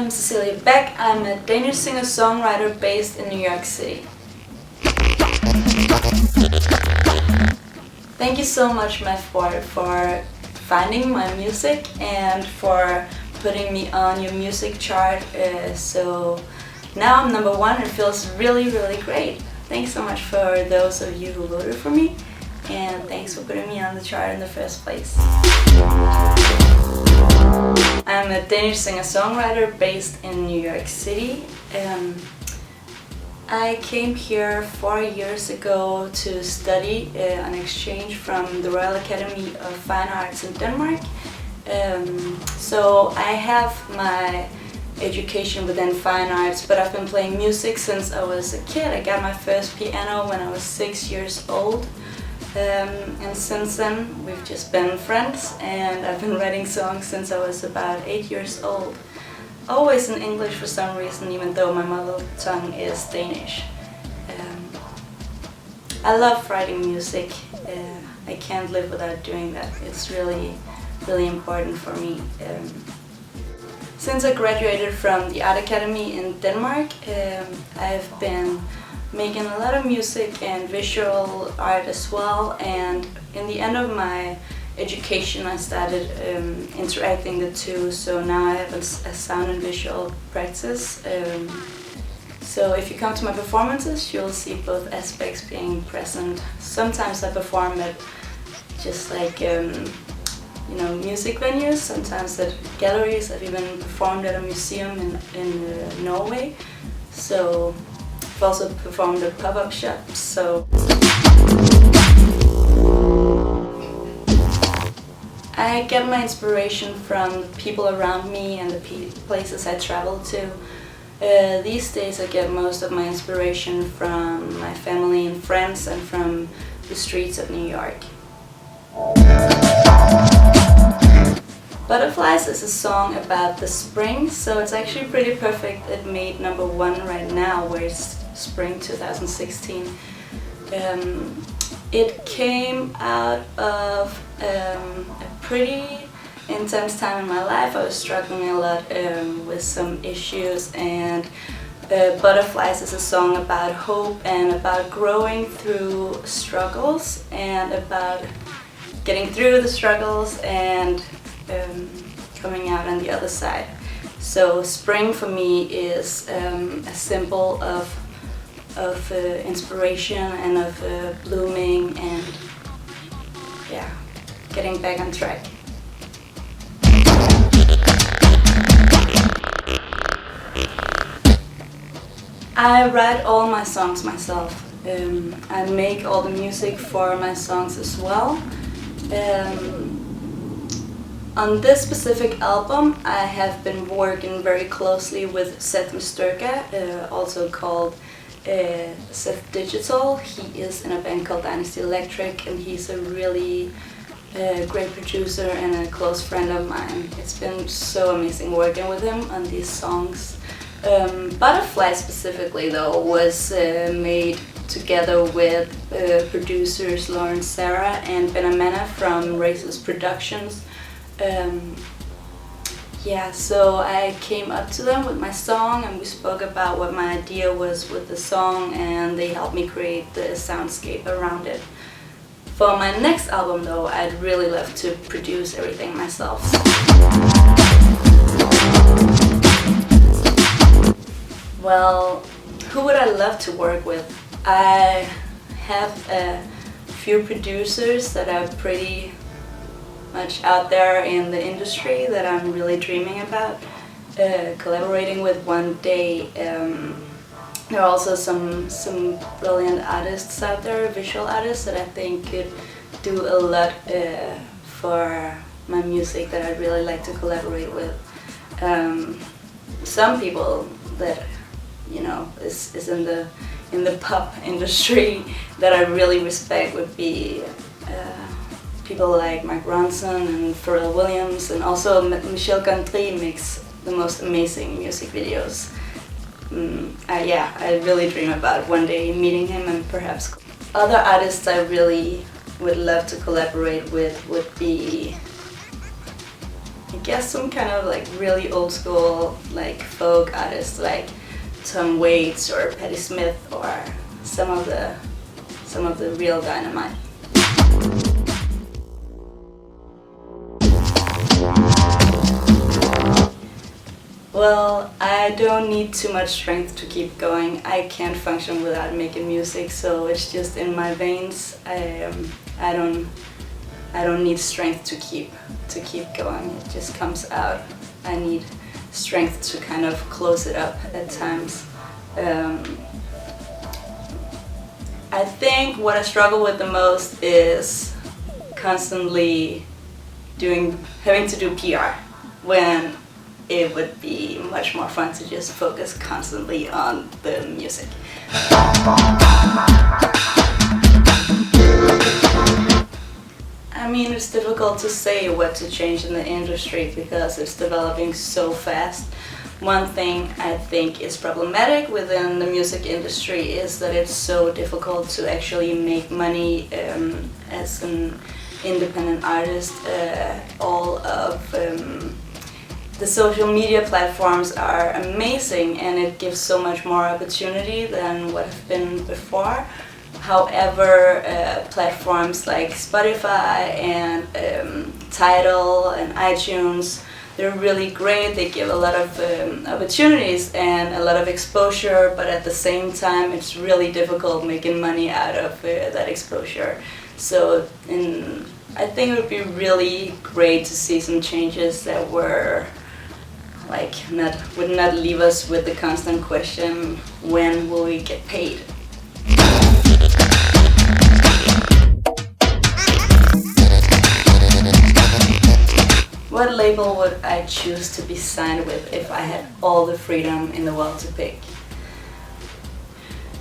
I'm Cecilie Beck. I'm a Danish singer-songwriter based in New York City. Thank you so much, Mafboard, for finding my music and for putting me on your music chart. So now I'm #1. It feels really, really great. Thanks so much for those of you who voted for me, and thanks for putting me on the chart in the first place. I'm a Danish singer-songwriter based in New York City. I came here 4 years ago to study an exchange from the Royal Academy of Fine Arts in Denmark. So I have my education within fine arts, but I've been playing music since I was a kid. I got my first piano when I was 6 years old. And since then we've just been friends, and I've been writing songs since I was about 8 years old. Always in English for some reason, even though my mother tongue is Danish. I love writing music. I can't live without doing that. It's really, really important for me. Since I graduated from the Art Academy in Denmark, I've been making a lot of music and visual art as well, and in the end of my education I started interacting the two, so now I have a sound and visual practice. So if you come to my performances, you'll see both aspects being present. Sometimes I perform at just like music venues, sometimes at galleries. I've even performed at a museum in Norway. So I've also performed at pop-up shops. So I get my inspiration from the people around me and the places I travel to. These days I get most of my inspiration from my family and friends and from the streets of New York. Butterflies is a song about the spring, so it's actually pretty perfect. It made #1 right now, where it's spring 2016. It came out of a pretty intense time in my life. I was struggling a lot with some issues, and Butterflies is a song about hope and about growing through struggles and about getting through the struggles and coming out on the other side. So spring for me is a symbol of inspiration and of blooming and getting back on track. I write all my songs myself. I make all the music for my songs as well. On this specific album, I have been working very closely with Seth Misterka, also called Seth Digital. He is in a band called Dynasty Electric, and he's a really great producer and a close friend of mine. It's been so amazing working with him on these songs. Butterfly specifically though was made together with producers Lauren Sarah and Ben Amena from Races Productions. So I came up to them with my song and we spoke about what my idea was with the song, and they helped me create the soundscape around it. For my next album though, I'd really love to produce everything myself. Well, who would I love to work with? I have a few producers that are pretty much out there in the industry that I'm really dreaming about collaborating with one day. There are also some brilliant artists out there, visual artists, that I think could do a lot for my music that I'd really like to collaborate with. Some people that is in the pop industry that I really respect would be people like Mark Ronson and Pharrell Williams, and also Michel Gondry makes the most amazing music videos. I really dream about one day meeting him, and perhaps other artists I really would love to collaborate with would be I guess some kind of like really old school like folk artists like Tom Waits or Patti Smith or some of the real dynamite. Well, I don't need too much strength to keep going. I can't function without making music, so it's just in my veins. I don't need strength to keep going. It just comes out. I need strength to kind of close it up at times. I think what I struggle with the most is constantly having to do PR when it would be much more fun to just focus constantly on the music. I mean, it's difficult to say what to change in the industry because it's developing so fast. One thing I think is problematic within the music industry is that it's so difficult to actually make money as an independent artist. All of the social media platforms are amazing and it gives so much more opportunity than what have been before. However, platforms like Spotify and Tidal and iTunes, they're really great. They give a lot of opportunities and a lot of exposure, but at the same time it's really difficult making money out of that exposure. So I think it would be really great to see some changes that were like would not leave us with the constant question, when will we get paid? What label would I choose to be signed with if I had all the freedom in the world to pick?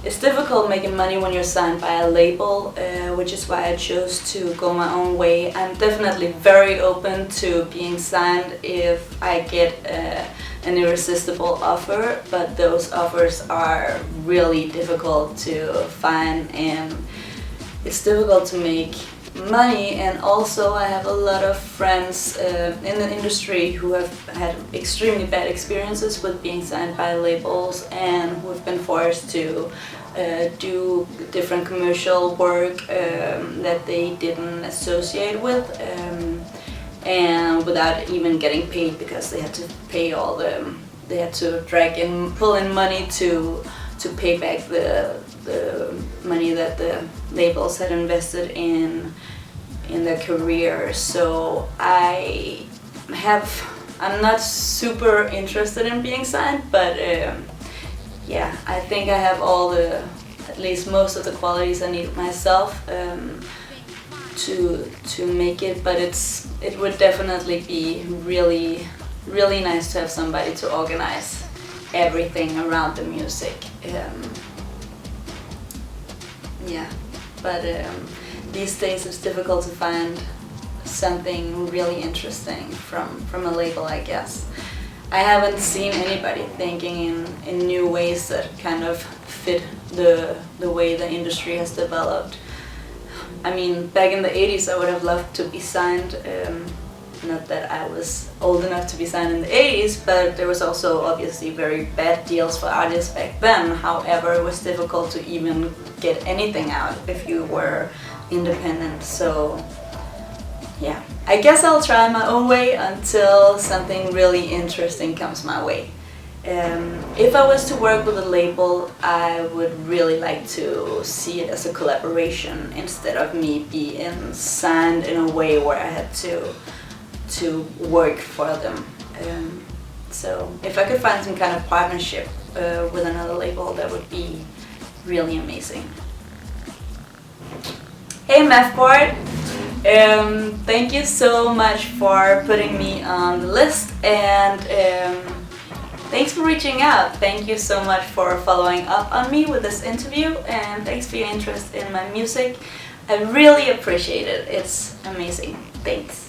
It's difficult making money when you're signed by a label, which is why I chose to go my own way. I'm definitely very open to being signed if I get an irresistible offer, but those offers are really difficult to find and it's difficult to make money. And also I have a lot of friends in the industry who have had extremely bad experiences with being signed by labels and who have been forced to do different commercial work that they didn't associate with and without even getting paid because they had to pay they had to pull in money to pay back the money that the labels had invested in their career. So I'm not super interested in being signed, but yeah, I think I have at least most of the qualities I need myself to make it, but it would definitely be really, really nice to have somebody to organize everything around the music. Yeah, but these days it's difficult to find something really interesting from a label, I guess. I haven't seen anybody thinking in new ways that kind of fit the way the industry has developed. I mean, back in the 80s I would have loved to be signed. Not that I was old enough to be signed in the 80s, but there was also obviously very bad deals for artists back then. However, it was difficult to even get anything out if you were independent. So yeah, I guess I'll try my own way until something really interesting comes my way. If I was to work with a label, I would really like to see it as a collaboration instead of me being signed in a way where I had to work for them. So if I could find some kind of partnership with another label, that would be really amazing. Hey Mafboard! Thank you so much for putting me on the list and thanks for reaching out. Thank you so much for following up on me with this interview and thanks for your interest in my music. I really appreciate it. It's amazing. Thanks.